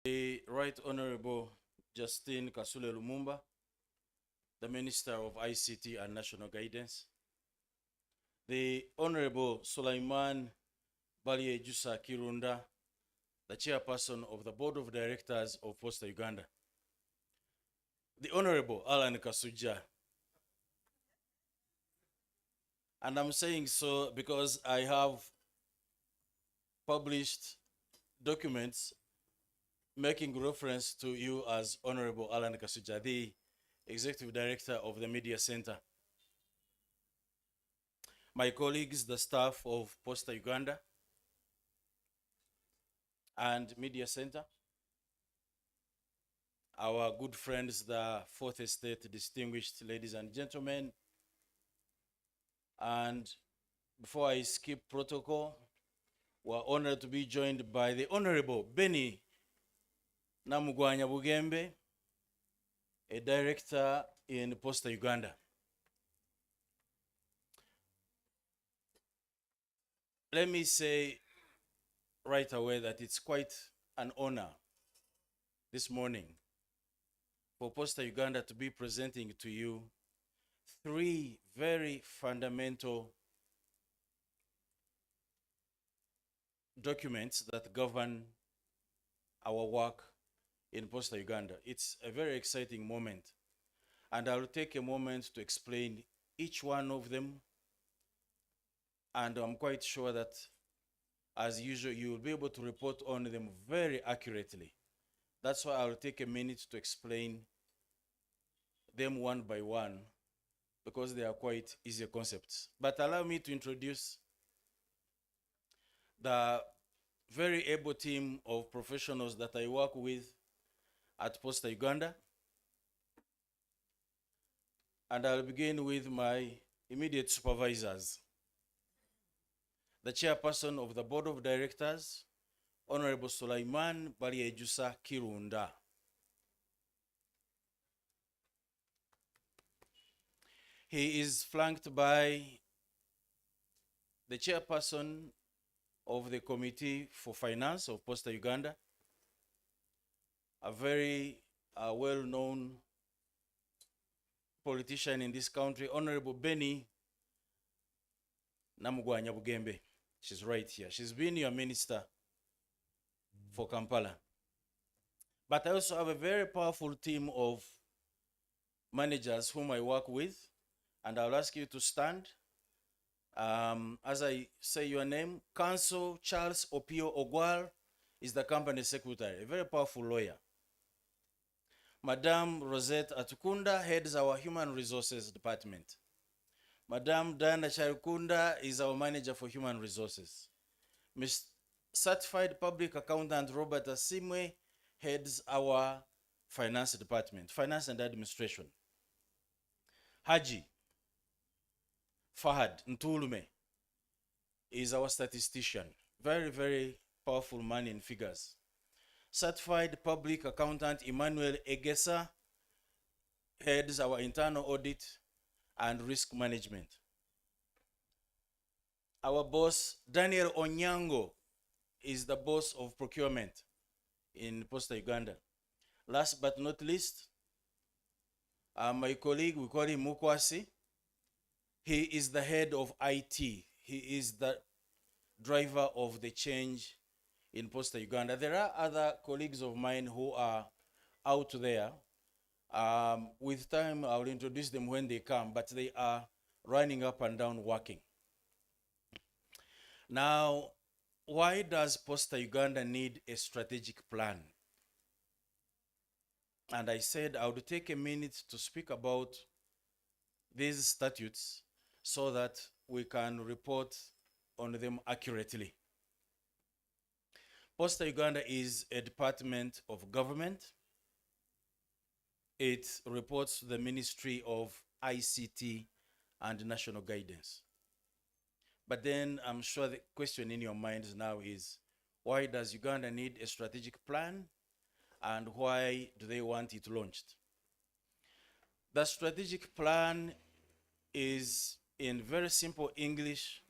The Right Honorable Justine Kasule Lumumba, the Minister of ICT and National Guidance. The Honorable Sulaiman Baliejusa Kirunda, the Chairperson of the Board of Directors of Posta Uganda. The Honorable Alan Kasuja. And I'm saying so because I have published documents making reference to you as Honorable Alan Kasuja, the Executive Director of the Media Center. My colleagues, the staff of Posta Uganda and Media Center, our good friends, the Fourth Estate, distinguished ladies and gentlemen, and before I skip protocol, we're honored to be joined by the Honorable Benny Namugwanya Bugembe, a director in Posta Uganda. Let me say right away that it's quite an honor this morning for Posta Uganda to be presenting to you three very fundamental documents that govern our work in Posta Uganda. It's a very exciting moment, and I'll take a moment to explain each one of them, and I'm quite sure that, as usual, you will be able to report on them very accurately. That's why I'll take a minute to explain them one by one, because they are quite easy concepts. But allow me to introduce the very able team of professionals that I work with at Posta Uganda. And I'll begin with my immediate supervisors. The chairperson of the board of directors, Honorable Sulaiman Baliejusa Kirunda. He is flanked by the chairperson of the Committee for Finance of Posta Uganda, a very well-known politician in this country, Honorable Benny Namugwanya Bugembe. She's right here. She's been your minister for Kampala. But I also have a very powerful team of managers whom I work with, and I'll ask you to stand. As I say your name, Counsel Charles Opio Ogwal is the company secretary, a very powerful lawyer. Madame Rosette Atukunda heads our human resources department. Madame Diana Charukunda is our manager for human resources. Ms. Certified Public Accountant Robert Asimwe heads our finance department, finance and administration. Haji Fahad Ntulume is our statistician, very, very powerful man in figures. Certified Public Accountant Emmanuel Egesa heads our internal audit and risk management. Our boss, Daniel Onyango, is the boss of procurement in Posta Uganda. Last but not least, my colleague, we call him Mukwasi. He is the head of IT. He is the driver of the change in Posta Uganda. There are other colleagues of mine who are out there. With time, I'll introduce them when they come, but they are running up and down working. Now, why does Posta Uganda need a strategic plan? And I said I would take a minute to speak about these statutes so that we can report on them accurately. Posta Uganda is a department of government. It reports to the Ministry of ICT and National Guidance. But then I'm sure the question in your minds now is, why does Uganda need a strategic plan, and why do they want it launched? The strategic plan is, in very simple English,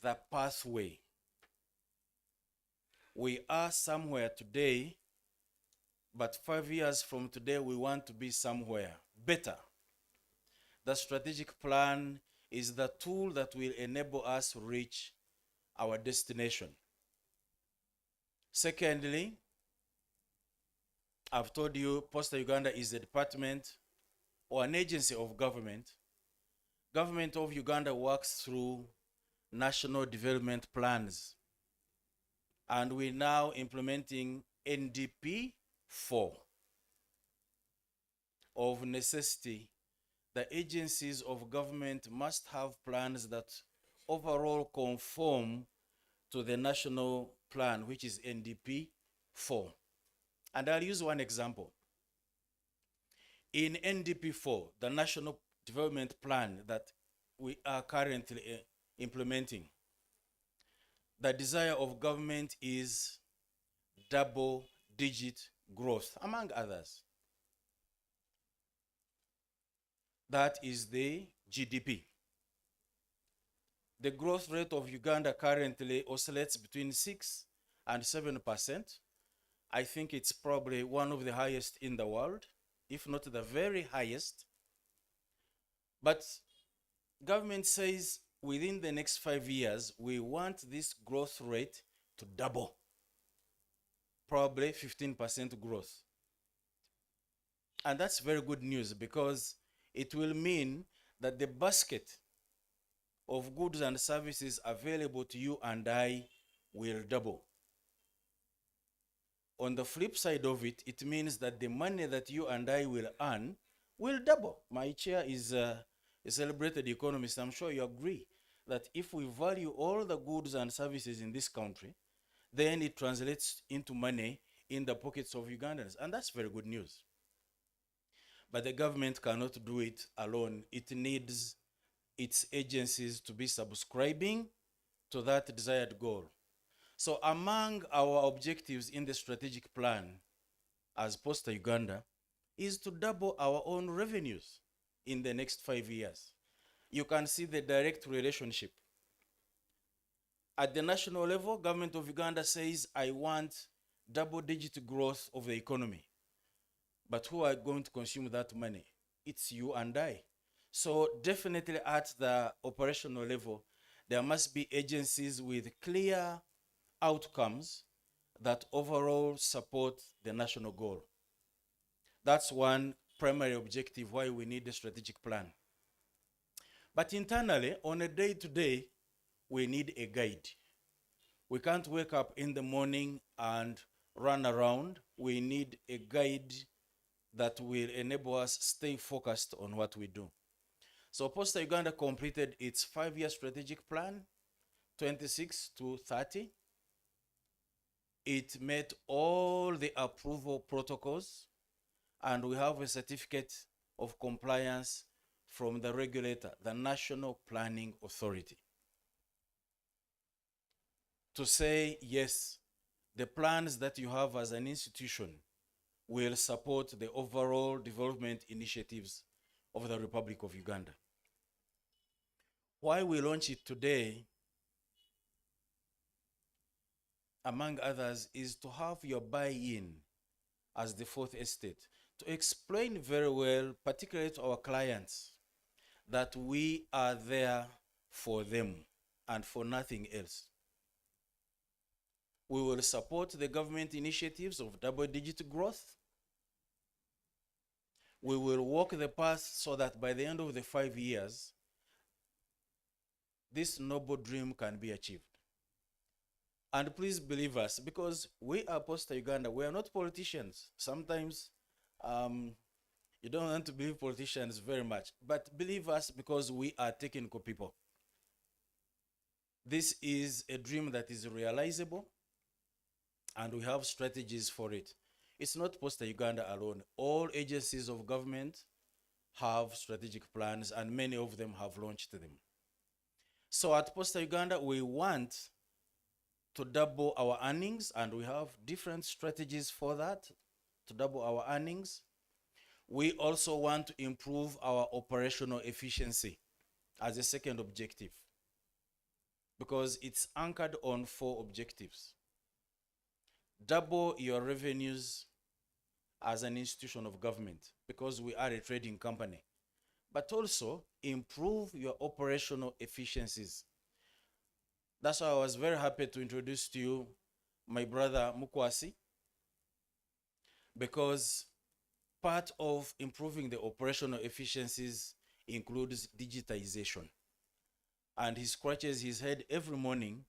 the pathway We are somewhere today, but 5 years from today, we want to be somewhere better. The strategic plan is the tool that will enable us to reach our destination. Secondly, I've told you Posta Uganda is a department or an agency of government. Government of Uganda works through national development plans. And we're now implementing NDP 4. Of necessity, the agencies of government must have plans that overall conform to the national plan, which is NDP 4. And I'll use one example. In NDP 4, the National Development Plan that we are currently implementing, the desire of government is double-digit growth, among others. That is the GDP. The growth rate of Uganda currently oscillates between 6 and 7%. I think it's probably one of the highest in the world, if not the very highest. But government says within the next 5 years, we want this growth rate to double, probably 15% growth. And that's very good news, because it will mean that the basket of goods and services available to you and I will double. On the flip side of it, it means that the money that you and I will earn will double. My chair is a celebrated economist. I'm sure you agree that if we value all the goods and services in this country, then it translates into money in the pockets of Ugandans. And that's very good news. But the government cannot do it alone. It needs its agencies to be subscribing to that desired goal. So among our objectives in the strategic plan as Posta Uganda is to double our own revenues in the next 5 years. You can see the direct relationship. At the national level, government of Uganda says, I want double-digit growth of the economy. But who are going to consume that money? It's you and I. So definitely at the operational level, there must be agencies with clear outcomes that overall support the national goal. That's one primary objective why we need a strategic plan. But internally, on a day-to-day, we need a guide. We can't wake up in the morning and run around. We need a guide that will enable us stay focused on what we do. So Posta Uganda completed its 5-year strategic plan, 26 to 30. It met all the approval protocols, and we have a certificate of compliance from the regulator, the National Planning Authority, to say, yes, the plans that you have as an institution will support the overall development initiatives of the Republic of Uganda. Why we launch it today, among others, is to have your buy-in as the fourth estate, to explain very well, particularly to our clients, that we are there for them and for nothing else. We will support the government initiatives of double-digit growth. We will walk the path so that by the end of the 5 years, this noble dream can be achieved. And please believe us, because we are Posta Uganda. We are not politicians. Sometimes you don't want to believe politicians very much, but believe us because we are technical people. This is a dream that is realizable, and we have strategies for it. It's not Posta Uganda alone. All agencies of government have strategic plans, and many of them have launched them. So at Posta Uganda, we want to double our earnings, and we have different strategies for that, to double our earnings. We also want to improve our operational efficiency as a second objective, because it's anchored on 4 objectives. double your revenues as an institution of government because we are a trading company, but also improve your operational efficiencies. That's why I was very happy to introduce to you my brother Mukwasi, because part of improving the operational efficiencies includes digitization. And he scratches his head every morning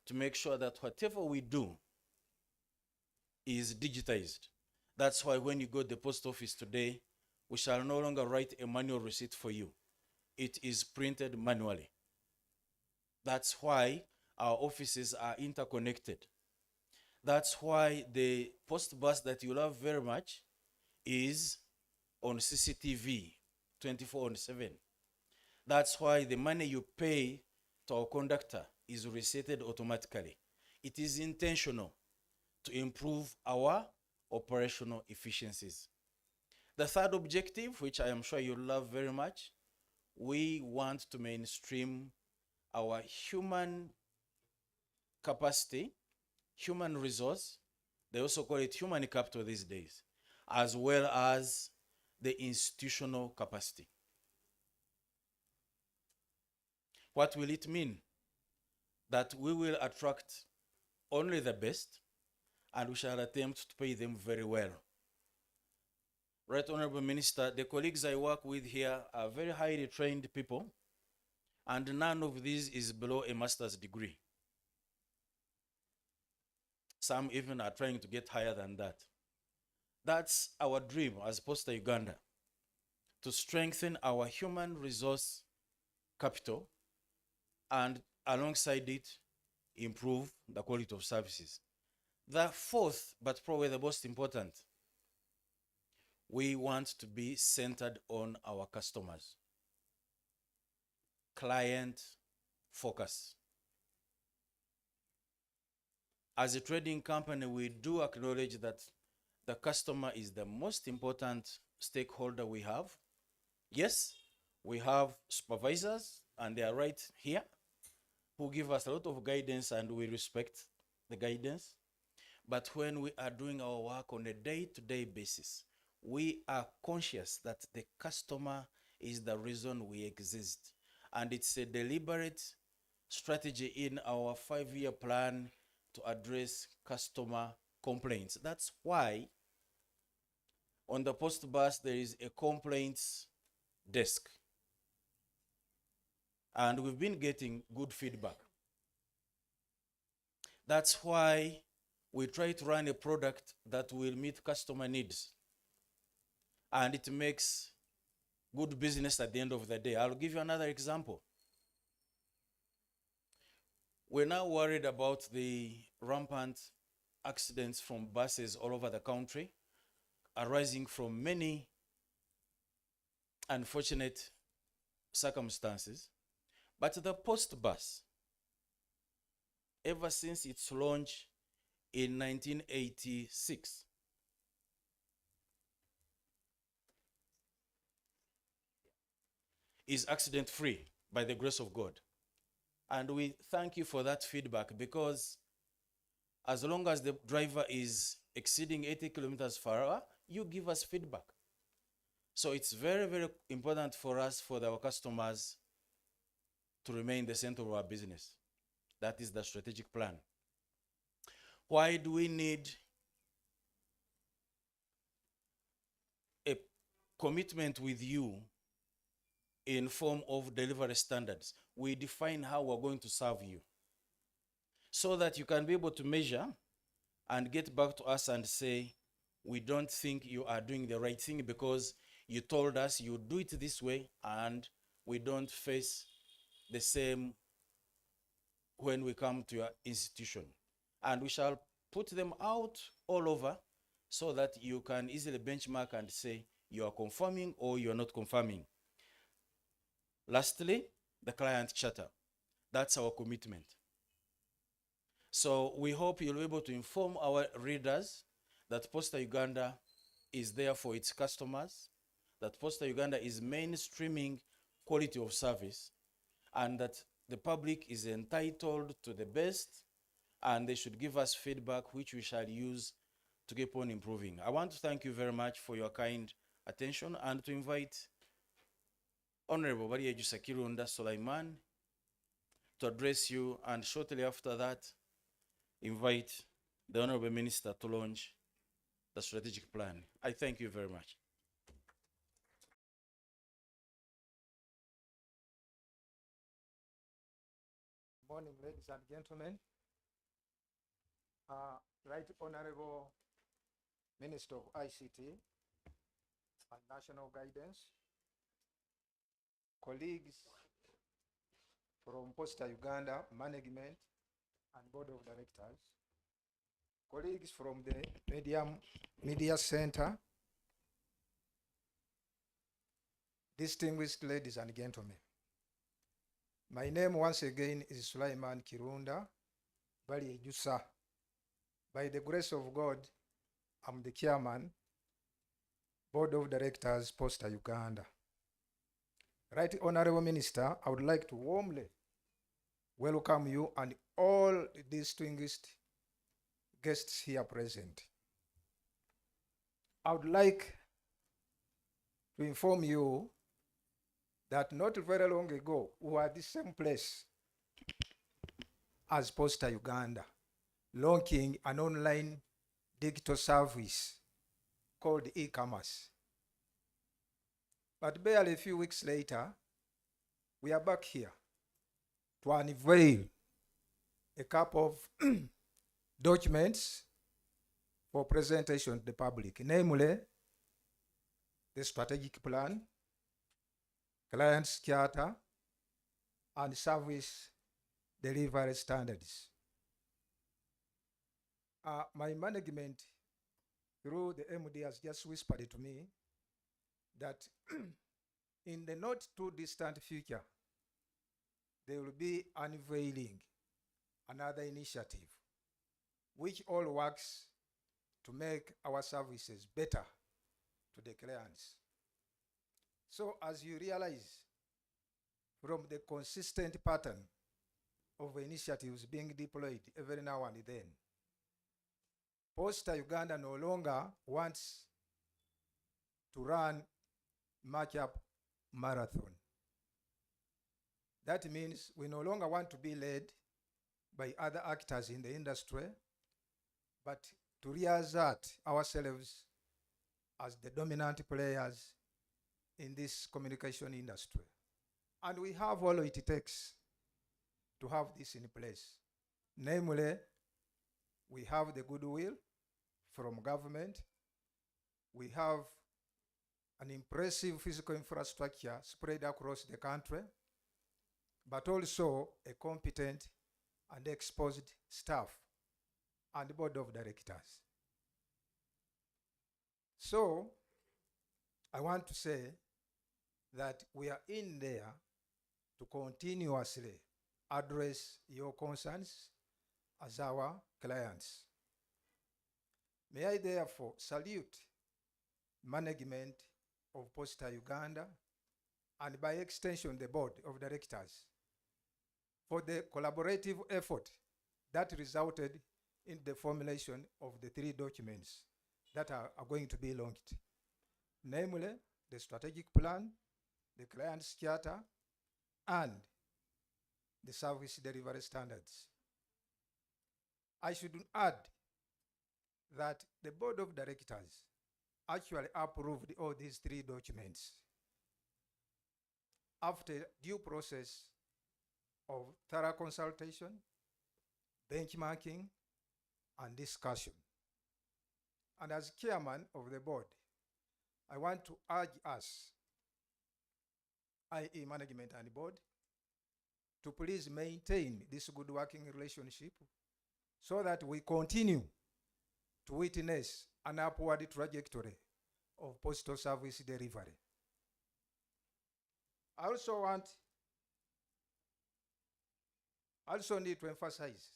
to make sure that whatever we do is digitized. That's why when you go to the post office today, we shall no longer write a manual receipt for you. It is printed manually. That's why our offices are interconnected. That's why the post bus that you love very much is on CCTV 24/7. That's why the money you pay to our conductor is receipted automatically. It is intentional to improve our operational efficiencies. The third objective, which I am sure you love very much, we want to mainstream our human capacity, human resource, they also call it human capital these days, as well as the institutional capacity. What will it mean? That we will attract only the best and we shall attempt to pay them very well. Right, Honorable Minister, the colleagues I work with here are very highly trained people, and none of these is below a master's degree. Some even are trying to get higher than that. That's our dream as Posta Uganda, to strengthen our human resource capital and alongside it, improve the quality of services. The fourth, but probably the most important, we want to be centered on our customers. Client focus. As a trading company, we do acknowledge that the customer is the most important stakeholder we have. Yes, we have supervisors, and they are right here, who give us a lot of guidance, and we respect the guidance. But when we are doing our work on a day-to-day basis, we are conscious that the customer is the reason we exist. And it's a deliberate strategy in our 5-year plan to address customer complaints. That's why on the post bus there is a complaints desk. And we've been getting good feedback. That's why we try to run a product that will meet customer needs. And it makes good business at the end of the day. I'll give you another example. We're now worried about the rampant accidents from buses all over the country, arising from many unfortunate circumstances. But the post bus, ever since its launch in 1986, is accident free by the grace of God. And we thank you for that feedback, because as long as the driver is exceeding 80 kilometers per hour, you give us feedback. So it's very, very important for us, for our customers, to remain the center of our business. That is the strategic plan. Why do we need a commitment with you in form of delivery standards? We define how we're going to serve you, so that you can be able to measure and get back to us and say, we don't think you are doing the right thing because you told us you do it this way, and we don't face the same when we come to your institution. And we shall put them out all over so that you can easily benchmark and say you are conforming or you are not conforming. Lastly, the client charter. That's our commitment. So we hope you'll be able to inform our readers that Posta Uganda is there for its customers, that Posta Uganda is mainstreaming quality of service, and that the public is entitled to the best and they should give us feedback which we shall use to keep on improving. I want to thank you very much for your kind attention and to invite Honorable Bariejusa Kirunda Sulaiman to address you, and shortly after that, invite the Honorable Minister to launch the strategic plan. I thank you very much. Morning, ladies and gentlemen. Right Honorable Minister of ICT and National Guidance, colleagues from Posta Uganda Management and Board of Directors, colleagues from the Media Center, distinguished ladies and gentlemen. My name once again is Sulaiman Kirunda Bariejusa. By the grace of God, I'm the chairman, Board of Directors, Posta Uganda. Right Honorable Minister, I would like to warmly welcome you and all distinguished guests here present. I would like to inform you that not very long ago, we were at the same place as Posta Uganda, launching an online digital service called e-commerce. But barely a few weeks later, we are back here to unveil a couple of documents for presentation to the public, namely the strategic plan, client's charter, and service delivery standards. My management, through the MD, has just whispered to me that in the not too distant future, they will be unveiling another initiative which all works to make our services better to the clients. So as you realize from the consistent pattern of initiatives being deployed every now and then, Posta Uganda no longer wants to run match-up marathon. That means we no longer want to be led by other actors in the industry, but to reassert ourselves as the dominant players in this communication industry. And we have all it takes to have this in place. Namely, we have the goodwill from government. We have an impressive physical infrastructure spread across the country, but also a competent and exposed staff and board of directors. So I want to say that we are in there to continuously address your concerns as our clients. May I therefore salute management of Posta Uganda and by extension the board of directors for the collaborative effort that resulted in the formulation of the 3 documents that are going to be launched, namely the strategic plan, the client's charter, and the service delivery standards. I should add that the board of directors actually approved all these 3 documents after due process of thorough consultation, benchmarking, and discussion. And as chairman of the board, I want to urge us, i.e. management and board, to please maintain this good working relationship so that we continue to witness an upward trajectory of postal service delivery. I also need to emphasize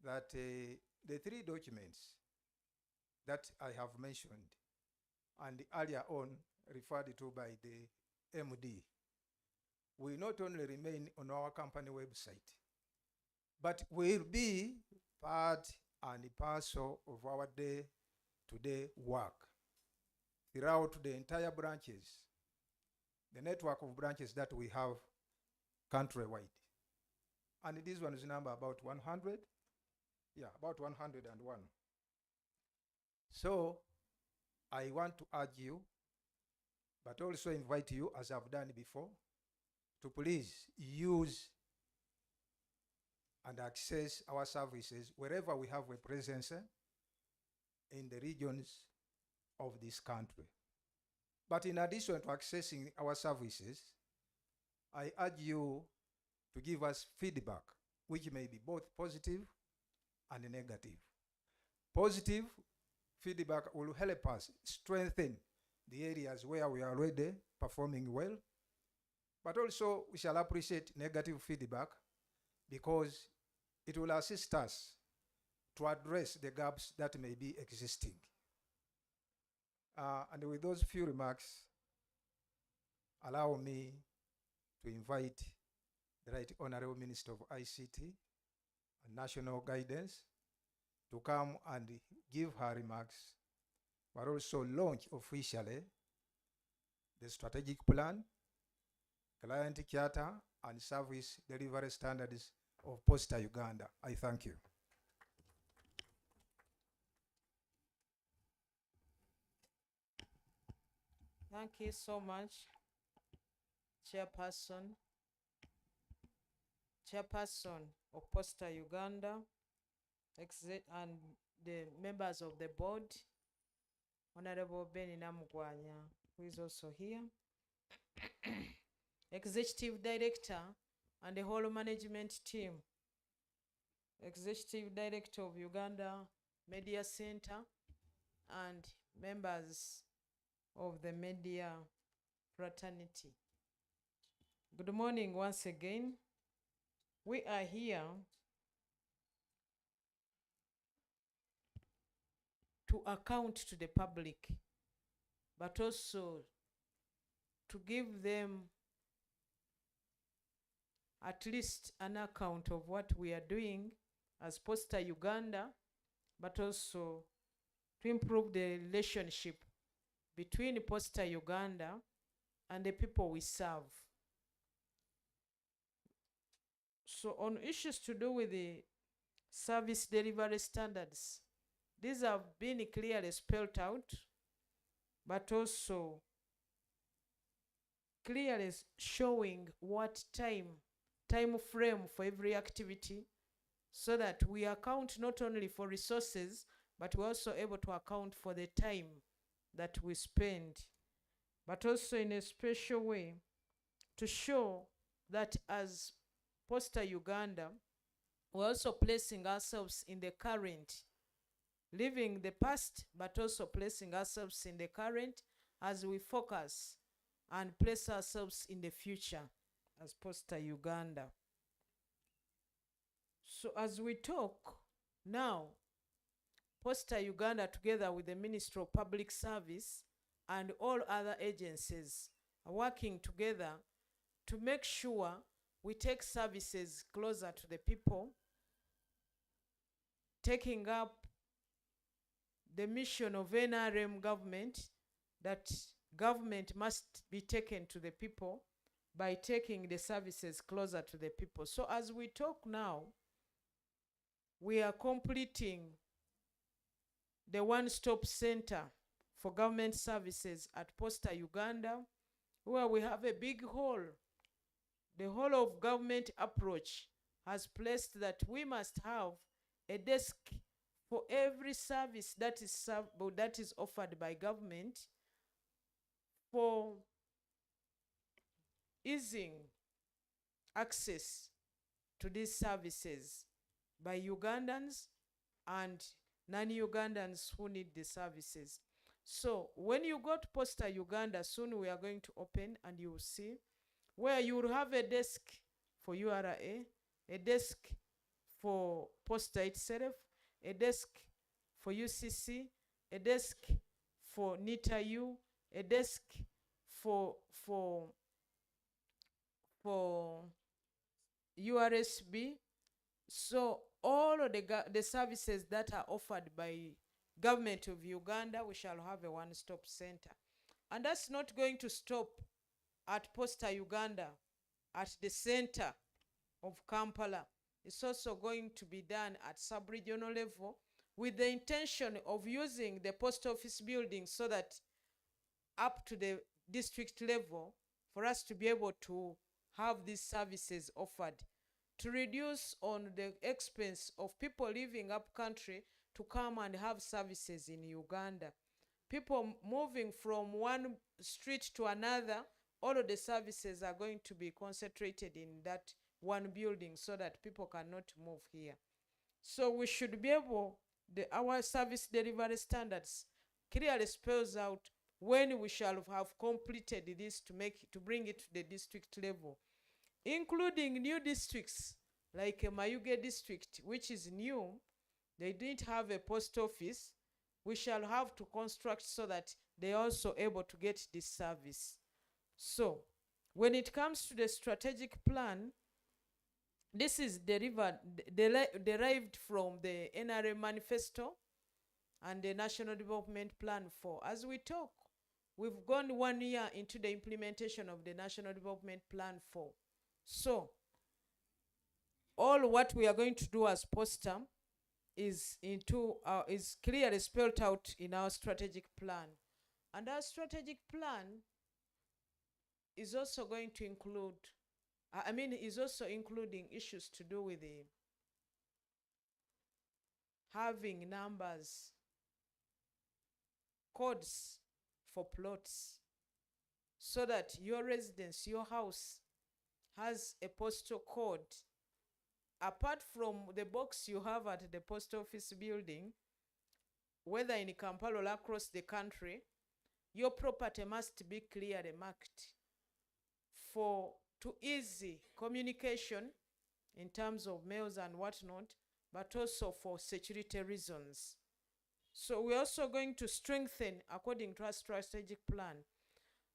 that the 3 documents that I have mentioned and earlier on referred to by the MD will not only remain on our company website, but will be part and parcel of our day-to-day work throughout the entire branches, the network of branches that we have countrywide. And this one is number about 100. Yeah, about 101. So I want to urge you, but also invite you, as I've done before, to please use and access our services wherever we have a presence in the regions of this country. But in addition to accessing our services, I urge you to give us feedback, which may be both positive and negative. Positive feedback will help us strengthen the areas where we are already performing well, but also we shall appreciate negative feedback because it will assist us to address the gaps that may be existing. And with those few remarks, allow me to invite the Right Honorable Minister of ICT and National Guidance to come and give her remarks, but also launch officially the strategic plan, client charter, and service delivery standards of Posta Uganda. I thank you. Thank you so much, Chairperson of Posta Uganda, and the members of the board, Honorable Benny Namugwanya, who is also here, Executive Director and the whole management team, Executive Director of Uganda Media Center, and members of the media fraternity. Good morning once again. We are here to account to the public, but also to give them at least an account of what we are doing as Posta Uganda, but also to improve the relationship between Posta Uganda and the people we serve. So on issues to do with the service delivery standards, these have been clearly spelled out, but also clearly showing what time frame for every activity, so that we account not only for resources, but we're also able to account for the time that we spend, but also in a special way to show that as Posta Uganda, we're also placing ourselves in the current, leaving the past, but also placing ourselves in the current as we focus and place ourselves in the future as Posta Uganda. So as we talk now, Posta Uganda, together with the Ministry of Public Service and all other agencies, are working together to make sure we take services closer to the people, taking up the mission of NRM government, that government must be taken to the people by taking the services closer to the people. So as we talk now, we are completing the one-stop center for government services at Posta Uganda, where we have a big hall. The whole of government approach has placed that we must have a desk for every service that is offered by government, for easing access to these services by Ugandans and non-Ugandans who need the services. So when you go to Posta Uganda, soon we are going to open, and you will see where you will have a desk for URA, a desk for Posta itself, a desk for UCC, a desk for NITA-U, a desk for URSB, So all of the services that are offered by government of Uganda, we shall have a one-stop center. And that's not going to stop at Posta Uganda, at the center of Kampala. It's also going to be done at sub-regional level with the intention of using the post office building so that up to the district level for us to be able to have these services offered, to reduce on the expense of people living up country to come and have services in Uganda. People moving from one street to another, all of the services are going to be concentrated in that one building so that people cannot move here. So we should be able, our service delivery standards clearly spells out when we shall have completed this to bring it to the district level, including new districts like Mayuge district, which is new. They didn't have a post office. We shall have to construct so that they are also able to get this service. So when it comes to the strategic plan, this is derived from the NRM manifesto and the National Development Plan 4. As we talk, we've gone 1 year into the implementation of the National Development Plan 4. So all what we are going to do as Posta is clearly spelled out in our strategic plan. And our strategic plan is also going to include, is also including issues to do with the having numbers, codes for plots, so that your residence, your house, has a postal code. Apart from the box you have at the post office building, whether in Kampala or across the country, your property must be clearly marked to easy communication in terms of mails and whatnot, but also for security reasons. So we're also going to strengthen, according to our strategic plan,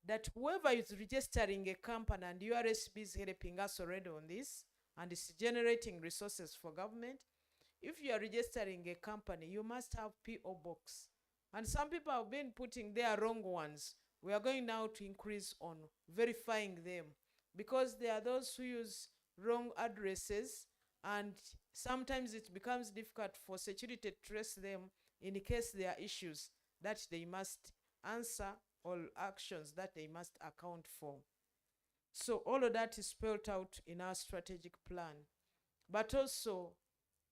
that whoever is registering a company, and URSB is helping us already on this, and it's generating resources for government. If you are registering a company, you must have PO box. And some people have been putting their wrong ones. We are going now to increase on verifying them, because there are those who use wrong addresses, and sometimes it becomes difficult for security to trace them in case there are issues that they must answer or actions that they must account for. So all of that is spelled out in our strategic plan. But also,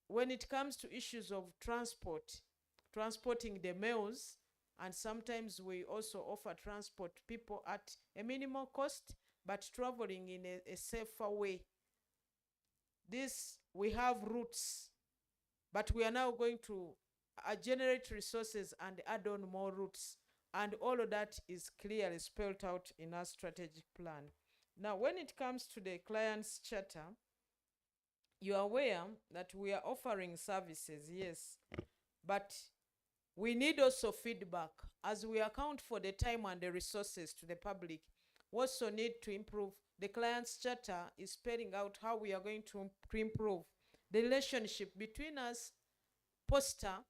when it comes to issues of transporting the mails, and sometimes we also offer transport people at a minimal cost, but traveling in a safer way. We have routes, but we are now going to generate resources and add on more routes. And all of that is clearly spelled out in our strategic plan. Now, when it comes to the client's charter, you are aware that we are offering services, yes, but we need also feedback. As we account for the time and the resources to the public, we also need to improve. The client's charter is spelling out how we are going to improve the relationship between us, Posta,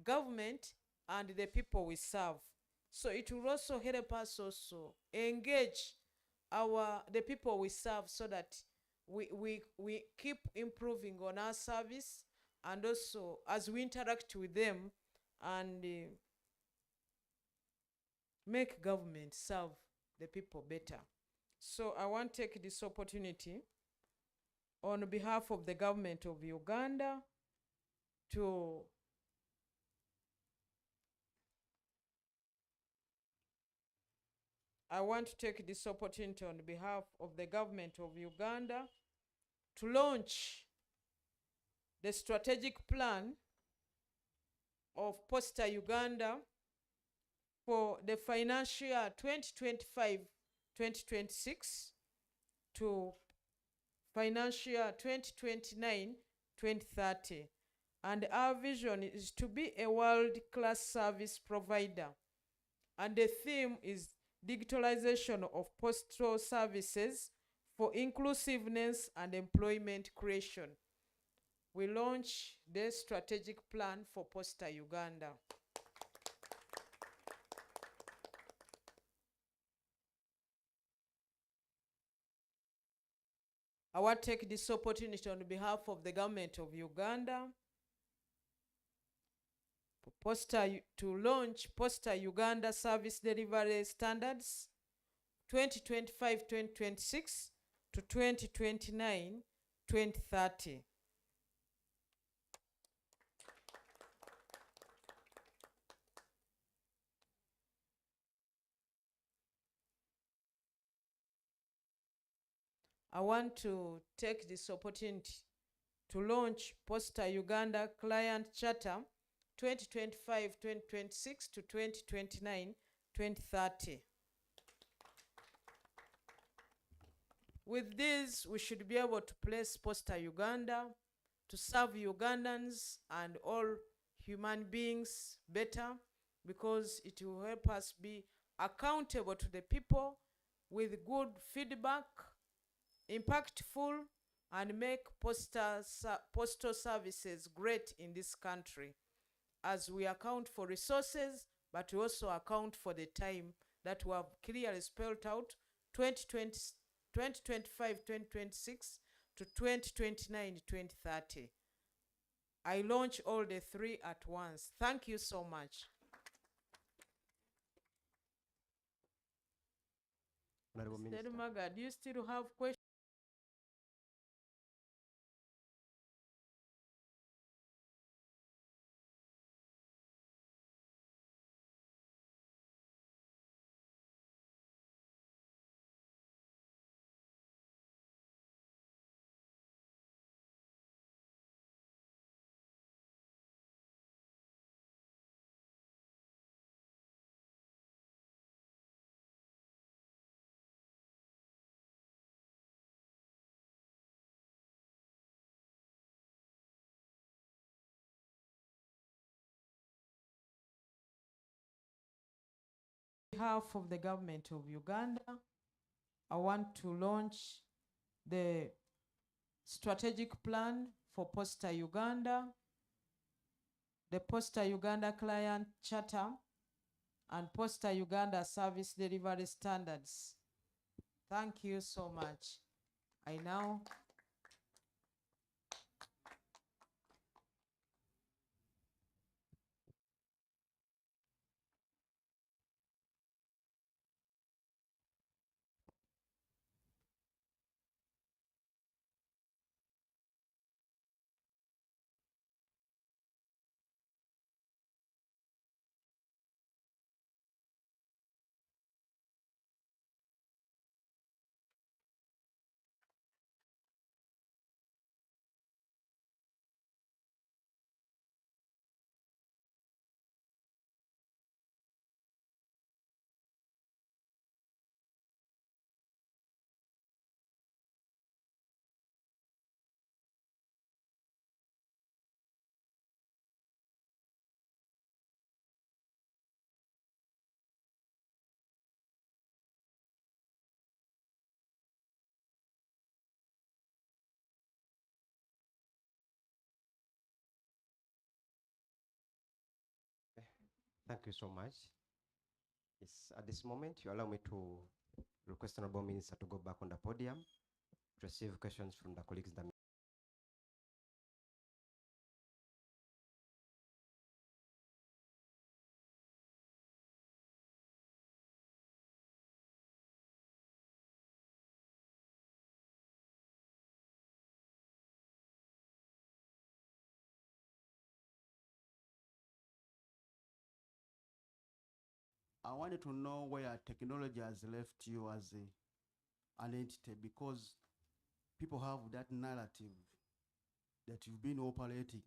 government, and the people we serve. So it will also help us also engage the people we serve, so that we keep improving on our service, and also as we interact with them, and make government serve the people better. So I want to take this opportunity on behalf of the government of Uganda to launch the strategic plan of Posta Uganda for the financial year 2025-2026 to financial year 2029-2030. And our vision is to be a world-class service provider. And the theme is digitalization of postal services for inclusiveness and employment creation. we launch the strategic plan for Posta Uganda. I want to take this opportunity on behalf of the government of Uganda to launch Posta Uganda Service Delivery Standards 2025-2026 to 2029-2030. I want to take this opportunity to launch Posta Uganda Client Charter 2025-2026 to 2029-2030. With this, we should be able to place Posta Uganda to serve Ugandans and all human beings better, because it will help us be accountable to the people with good feedback, impactful, and make postal services great in this country, as we account for resources, but we also account for the time that we have clearly spelled out, 2025-2026 to 2029-2030. I launch all the three at once. Thank you so much. Honorable Minister. Maga, do you still have questions? On behalf of the government of Uganda, I want to launch the strategic plan for Posta Uganda, the Posta Uganda Client Charter, and Posta Uganda Service Delivery Standards. Thank you so much. I now Thank you so much. Yes, at this moment, you allow me to request Honorable Minister to go back on the podium to receive questions from the colleagues. I wanted to know where technology has left you as an entity, because people have that narrative that you've been operating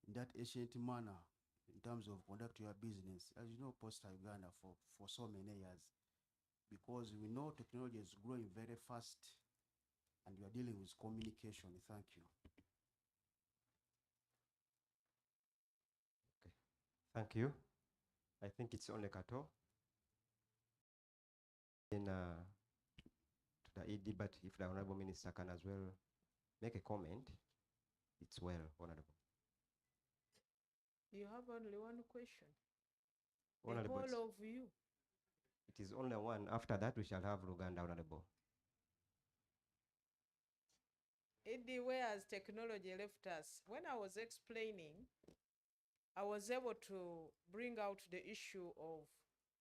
in that ancient manner in terms of conducting your business, as you know, Posta Uganda for so many years, because we know technology is growing very fast and you are dealing with communication. Thank you. Okay, thank you. I think it's only Kato. In to the ED, but if the Honorable Minister can as well make a comment. it's well, Honorable. You have only one question. The Honorable, whole of you. it is only one. After that, we shall have Uganda, Honorable. The way has technology left us. When I was explaining, I was able to bring out the issue of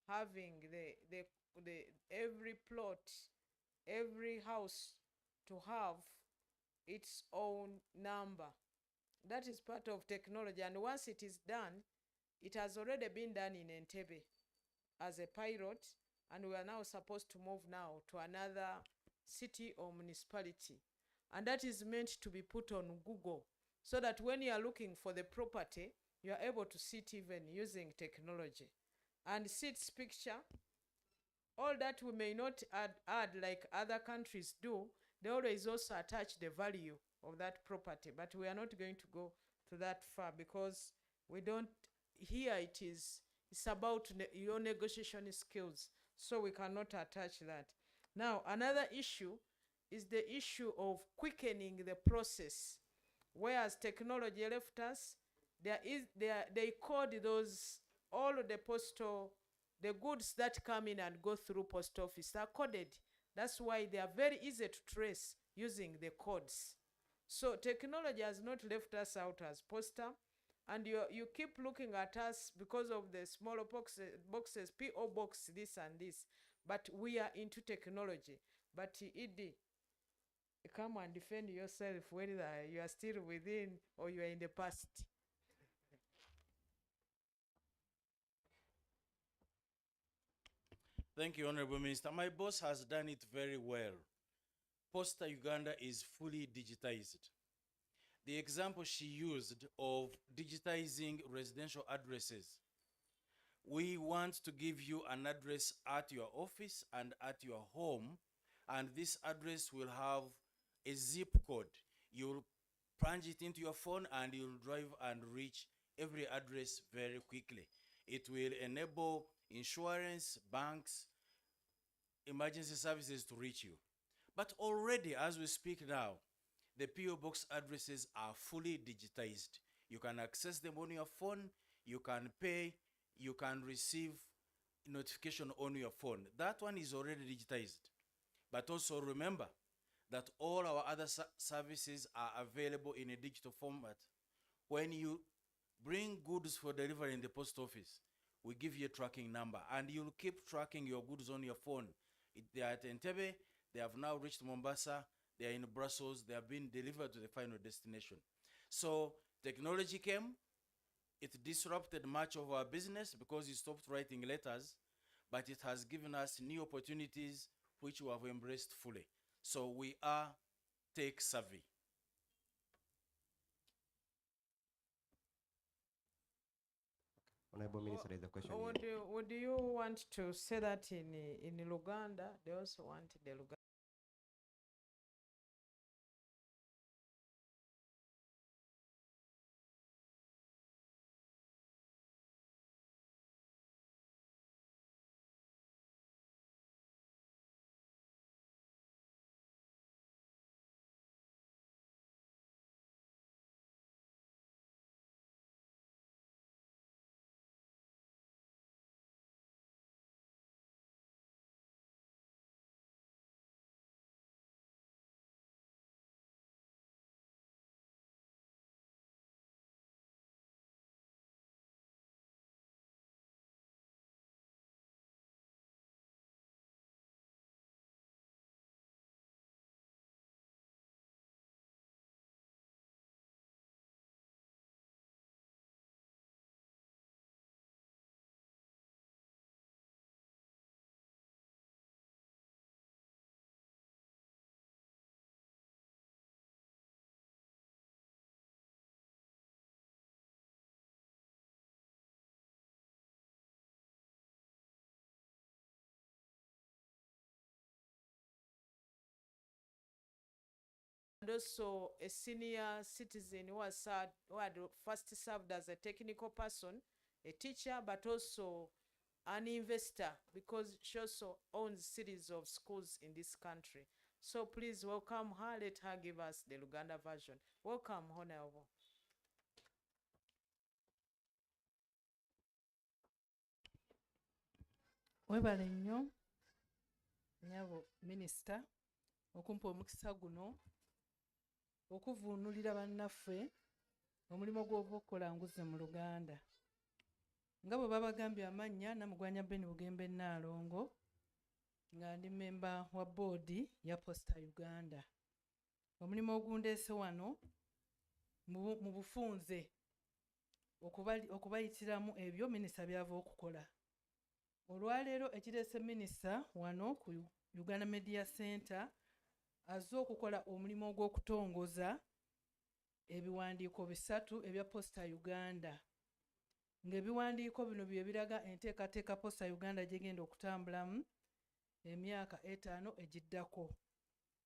having the every plot, every house to have its own number. That is part of technology, and once it is done, it has already been done in Entebbe as a pilot, and we are now supposed to move now to another city or municipality, and that is meant to be put on Google, so that when you are looking for the property, you are able to see it even using technology and see its picture. All that we may not add like other countries do, they always also attach the value of that property, but we are not going to go to that far because we don't, here it's about your negotiation skills, so we cannot attach that. Now another issue is the issue of quickening the process. Whereas technology left us, they code those, all of the postal, the goods that come in and go through post office are coded. That's why they are very easy to trace using the codes. So technology has not left us out as Posta, and you keep looking at us because of the smaller boxes, PO box, this and this, but we are into technology. But Idi, come and defend yourself whether you are still within or you are in the past. Thank you, Honorable Minister. My boss has done it very well. Posta Uganda is fully digitized. The example she used of digitizing residential addresses, we want to give you an address at your office and at your home, and this address will have a zip code. You'll plunge it into your phone and you'll drive and reach every address very quickly. It will enable insurance, banks, emergency services to reach you. But already, as we speak now, the PO box addresses are fully digitized. You can access them on your phone, you can pay, you can receive notification on your phone. That one is already digitized. But also remember that all our other services are available in a digital format. When you bring goods for delivery in the post office, we give you a tracking number, and you'll keep tracking your goods on your phone. They are at Entebbe, they have now reached Mombasa, they are in Brussels, they have been delivered to the final destination. So technology came, it disrupted much of our business because it stopped writing letters, but it has given us new opportunities which we have embraced fully. So we are tech savvy. Honorable Minister, there is a question Would you want to say that in Uganda? They also want the Uganda. And also a senior citizen who had first served as a technical person, a teacher, but also an investor, because she also owns series of schools in this country. So please welcome her. Let her give us the Luganda version. Welcome, Honorable. Webale nnyo nyabo minisita okumpa omukisa guno okuvuunulira bannaffe omulimu gw'obukolanguzi mu Luganda. Nga bwe babagambye amannya Namugwanya Ben Bugembe Nnaalongo nga ndi memba wa boodi ya Posta Uganda. Omulimu ogundeese wano mu bufunze okubayitiramu ebyo minisita byava okukola. Olwaleero ekireese minisita wano ku Uganda Media Center azze okukola omulimu ogw'okutongoza ebiwandiiko 3 ebya Posta Uganda. Ng'ebiwandiiko bino bye biraga enteekateeka Posta Uganda gyegenda okutambulamu emyaka 5 egiddako.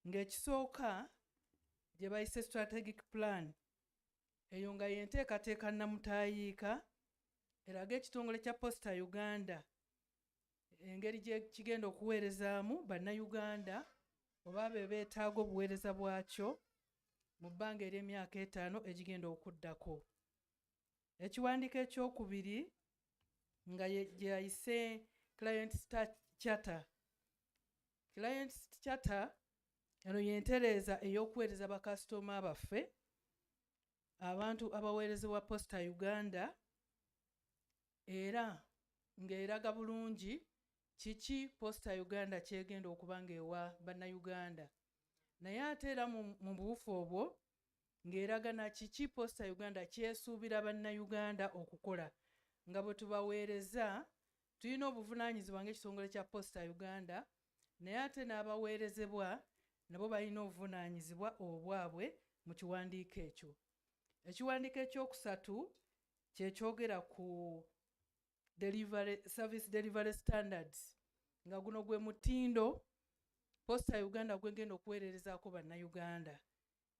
Ng'ekisooka gye bayise strategic plan, eyo nga y'enteekateeka nnamutaayiika eraga ekitongole kya Posta Uganda engeri gye kigenda okuweerezaamu bannayuganda oba be beetaaga obuweereza bwakyo mu bbanga ery'emyaka 5 egigenda okuddako. Ekiwandiiko ekyokubiri nga gye yayise client charter. Client charter eno y'entereeza ey'okuweereza bakasitoma baffe abantu abaweerezebwa Posta Uganda, era ng'eraga bulungi kiki Posta Uganda kyegenda okuba ng'ewa bannayuganda, naye ate era mu buufu obwo ng'eraga na kiki Posta Uganda kyesuubira bannayuganda okukola. Nga bwe tubaweereza tulina obuvunaanyizibwa ng'ekitongole kya Posta Uganda, naye ate n'abaweerezebwa nabo balina obuvunaanyizibwa obwabwe mu kiwandiiko ekyo. Ekiwandiiko ekyokusatu kye kyogera ku service delivery standards, nga guno gwe mutindo Posta Uganda gwegenda okuweererezaako bannayuganda.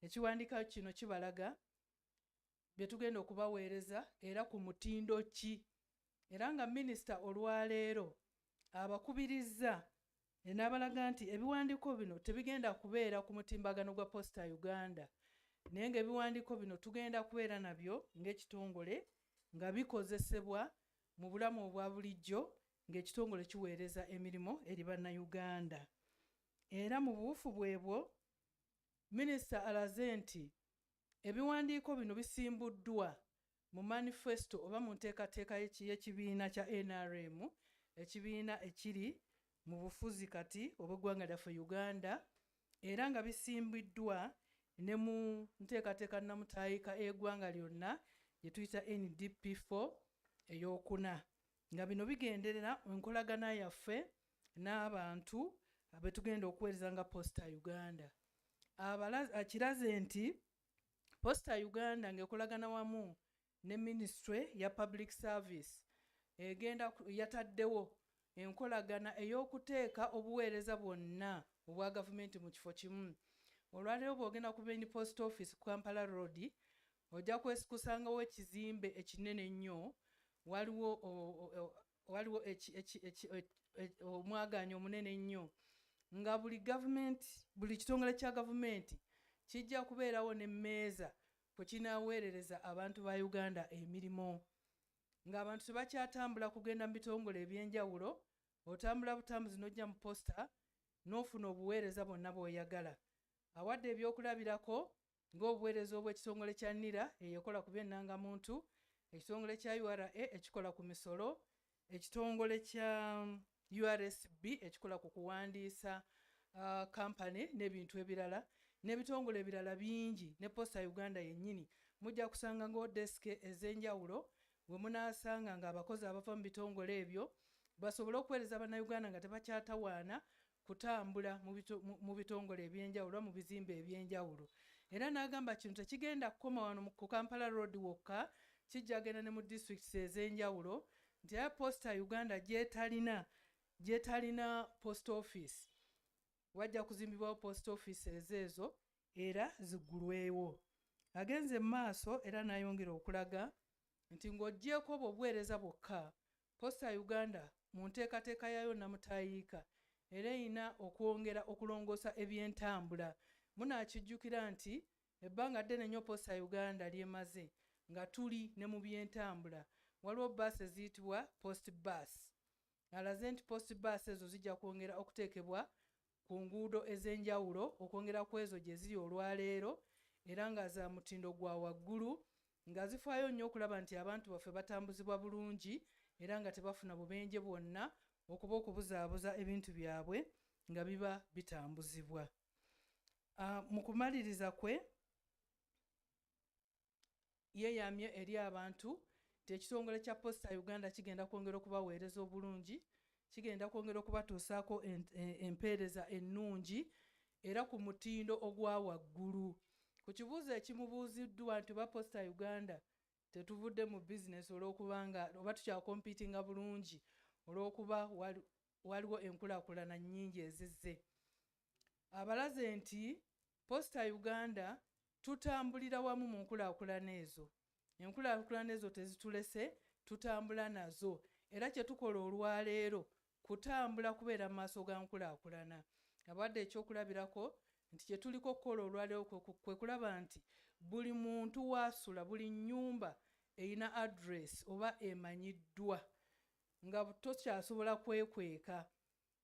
Ekiwandiiko kino kibalaga bye tugenda okubaweereza era ku mutindo ki, era nga minisita olwaleero abakubirizza n'abalaga nti ebiwandiiko bino tebigenda kubeera ku mutimbagano gwa Posta Uganda, naye ng'ebiwandiiko bino tugenda kubeera nabyo ng'ekitongole nga bikozesebwa mu bulamu obwa bulijjo ng'ekitongole kiweereza emirimu eri bannayuganda. Era mu buufu bwebwo minisita alaze nti ebiwandiiko bino bisimbuddwa mu manifesto oba mu nteekateeka y'ekibiina kya NRM, ekibiina ekiri mu bufuzi kati obw'eggwanga lyaffe Uganda, era nga bisimbiddwa ne mu nteekateeka nnamutaayiika ey'eggwanga lyonna gye tuyita NDP4 ey'okuna, nga bino bigenderera enkolagana yaffe n'abantu abe tugenda okuweereza nga Posta Uganda. Kiraze nti Posta Uganda ng'ekolagana wamu ne Ministry ya Public Service yataddewo enkolagana ey'okuteeka obuweereza bwonna obwa gavumenti mu kifo kimu. Olwaleero bw'ogenda ku Main Post Office ku Kampala Road ojja kusanga ekizimbe ekinene ennyo, waliwo omwagaanya omunene ennyo, nga buli kitongole kya gavumenti kijja kubeerawo n'emmeeza kwe kinaaweerereza abantu ba Uganda emirimu. Ng'abantu tebakyatambula kugenda mu bitongole eby'enjawulo, otambula butambuzi n'ojja mu Posta n'ofuna obuweereza bwonna bw'oyagala. Awadde ebyokulabirako ng'obuweereza obw'ekitongole kya NIRA eyekola ku by'ennangamuntu, ekitongole kya URA ekikola ku misolo, ekitongole kya URSB ekikola ku kuwandiisa kampani n'ebintu ebirala, n'ebitongole ebirala bingi, ne Posta Uganda yennyini. Mujja kusanga ng'odesike ez'enjawulo bwe munaasanga ng'abakozi abava mu bitongole ebyo basobole okuweereza bannayuganda nga tebakyatawaana kutambula mu bitongole eby'enjawulo, mu bizimbe eby'enjawulo. Era n'agamba kino tekigenda kukoma wano ku Kampala Road wokka, kijja genda ne mu districts ez'enjawulo, nti aya Posta Uganda gyetalina post office wajja kuzimbibwawo post offices ezo era ziggulwewo. Agenze mu maaso era n'ayongera okulaga nti ng'oggyeko obuweereza bwokka, Posta Uganda mu nteekateeka yayo nnamutaayiika era erina okwongera okulongoosa ebyentambula. Munaakijjukira nti ebbanga ddene nnyo Posta Uganda lyemaze nga tuli ne mu byentambula. Waliwo bbaasi eziyitibwa post bus. Alaze nti post bus ezo zijja kwongera okuteekebwa ku nguudo ez'enjawulo okwongera ku ezo gye ziri olwaleero, era nga za mutindo gwa waggulu, nga zifaayo nnyo okulaba nti abantu baffe batambuzibwa bulungi era nga tebafuna bubenje bwonna okuba okubuzaabuza ebintu byabwe nga biba bitambuzibwa. Mu kumaliriza kwe yeeyamye eri abantu nti ekitongole kya Posta Uganda kigenda kwongera okubaweereza obulungi, kigenda kwongera okubatuusaako empeereza ennungi era ku mutindo ogwa waggulu. Ku kibuuzo ekimubuuziddwa nti oba Posta Uganda tetuvudde mu bizinesi olw'okubanga oba tukyakompiitinga bulungi olw'okuba waliwo enkulaakulana nnyingi ezizze. Abalaze nti Posta Uganda tutambulira wamu mu nkulaakulana ezo. Enkulaakulana ezo tezitulese, tutambula nazo. Era kye tukola olwaleero kutambula kubeera mu maaso ga nkulaakulana. Abawadde ekyokulabirako nti kye tuliko okukola olwaleero kwe kulaba nti buli muntu waasula, buli nnyumba erina address oba emanyiddwa, nga tokyasobola kwekweka,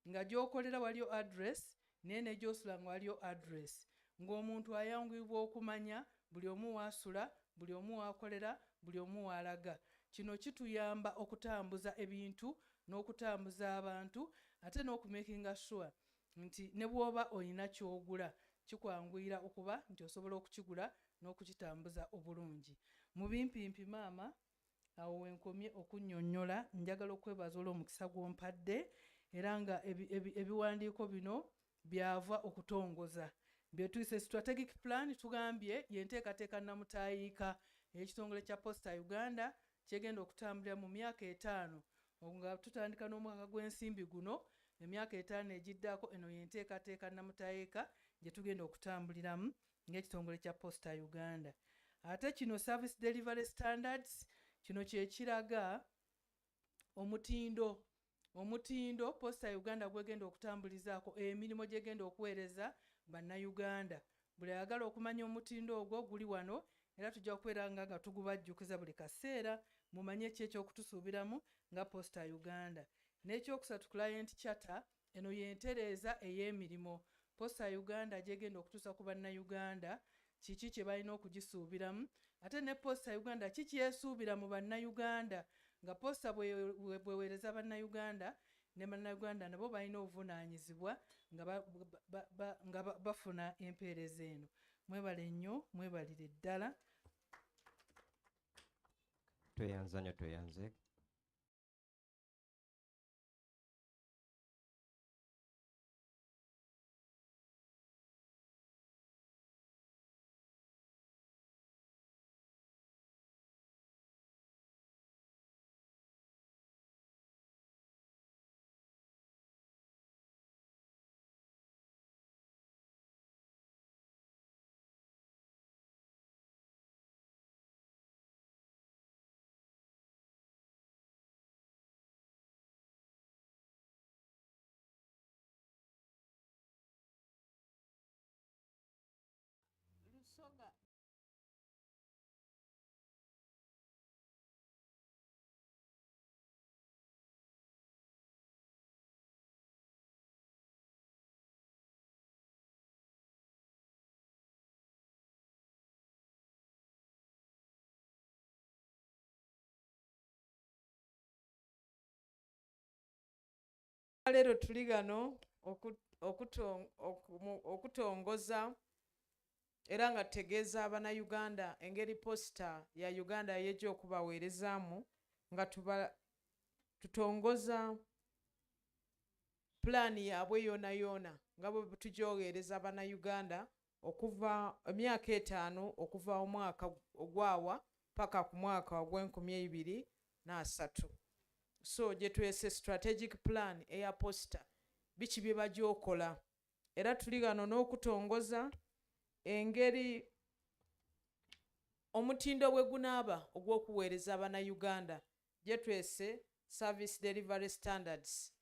nga gy'okolera waliyo address naye ne gy'osula nga waliyo address, ng'omuntu ayanguyibwa okumanya buli omu waasula, buli omu waakolera, buli omu waalaga. Kino kituyamba okutambuza ebintu n'okutambuza abantu ate n'okumakinga sure nti ne bw'oba olina ky'ogula kikwanguyira okuba nti osobola okukigula n'okukitambuza obulungi. Mu bimpimpi maama, awo wenkomye okunnyonnyola, njagala okwebaza olw'omukisa gw'ompadde era nga ebiwandiiko bino byava okutongoza. Bye tuyise strategic plan tugambye y'enteekateeka nnamutaayiika ey'ekitongole kya Posta Uganda kyegenda okutambulira mu myaka 5 nga tutandika n'omwaka gw'ensimbi guno, emyaka 5 egiddako, eno y'enteekateeka nnamutaayiika gye tugenda okutambuliramu ng'ekitongole kya Posta Uganda. Ate kino service delivery standards, kino kye kiraga omutindo Posta Uganda gwegenda okutambulizaako emirimu gyegenda okuweereza bannayuganda. Buli ayagala okumanya omutindo ogwo guli wano era tujja kubeera nga tugubajjukiza buli kaseera mumanye ki ekyokutusuubiramu nga Posta Uganda. N'ekyokusatu client charter, eno y'entereeza ey'emirimu Posta Uganda gyegenda okutuusa ku bannayuganda, kiki kye balina okugisuubiramu, ate ne Posta Uganda kikyesuubira mu bannayuganda, nga Posta bweweereza bannayuganda ne bannayuganda nabo balina obuvunaanyizibwa nga bafuna empeereza eno. Mwebale nnyo, mwebalire ddala. Tweyanza nnyo, tweyanze. Leero tuli gano okutongoza era nga tutegeeza Abannayuganda engeri Posta ya Uganda yejja okubaweerezaamu, nga tutongoza pulaani yaabwe yoona yoona nga bwe tugyoweereza Abannayuganda okuva emyaka 5 okuva omwaka ogwawa paka ku mwaka ogw'2030. So gye twese strategic plan eya Posta biki bye bagyokola, era tuli gano n'okutongoza engeri omutindo bwe gunaaba ogw'okuweereza Abannayuganda gye twese service delivery standards.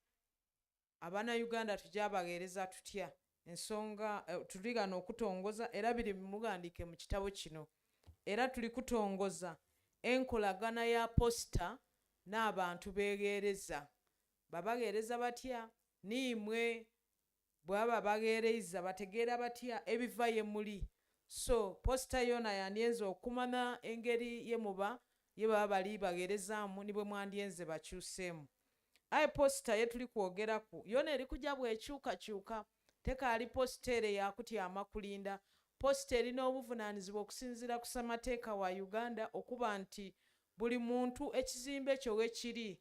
Uganda tujja bageereza tutya ensonga tuli gano okutongoza era biri mugandike mu kitabo kino era tuli kutongoza enkolagana ya Posta n'abantu beegereza babageereza batya niimwe bwaba bageereza bategeera batya ebiva ye muli so Posta yona yandyenze okumanya engeri ye muba ye baba bali bageerezaamu ni bwe mwandyenze bakyuseemu aye Posta ye tuli kwogeraku yona eri kujja bwekyukakyuka tekaali Posta ere yakutyama kulinda Posta erina obuvunaanyizibwa okusinziira ku ssemateeka wa Uganda okuba nti buli muntu ekizimbe kyo we kiri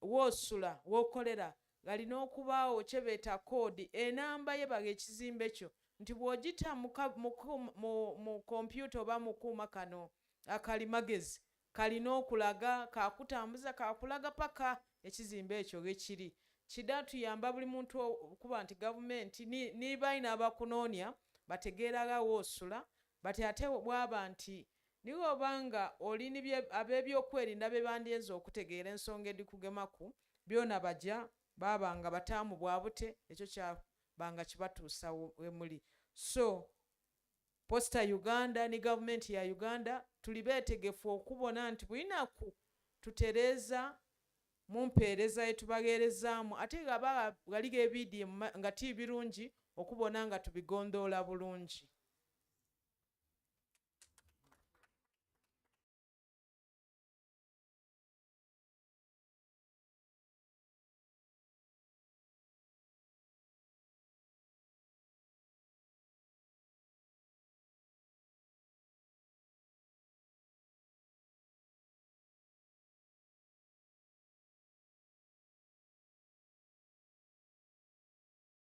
woosula wookolera galina okubaawo kye beeta koodi enamba ye baga ekizimbe kyo nti bw'ogita mu kompyuta oba mu kuuma kano akalimagezi kalina okulaga kakutambuza kakulaga paka ekizimbe ekyo we kiri kida tuyamba buli muntu okuba nti gavumenti ni balina abakunoonya bategeeraga woosula bati ate bwaba nti niwe obanga olini ab'ebyokwerinda be bandyenze okutegeera ensonga edikugemaku byona bajja babanga bataamu bwabute ekyo kyabanga kibatuusa we muli so Posta Uganda ne gavumenti ya Uganda tuli beetegefu okubona nti bulinaku tutereeza mu mpeereza yetubageerezaamu ate gaba galiga ebidiyo nga ti birungi okubona nga tubigondoola bulungi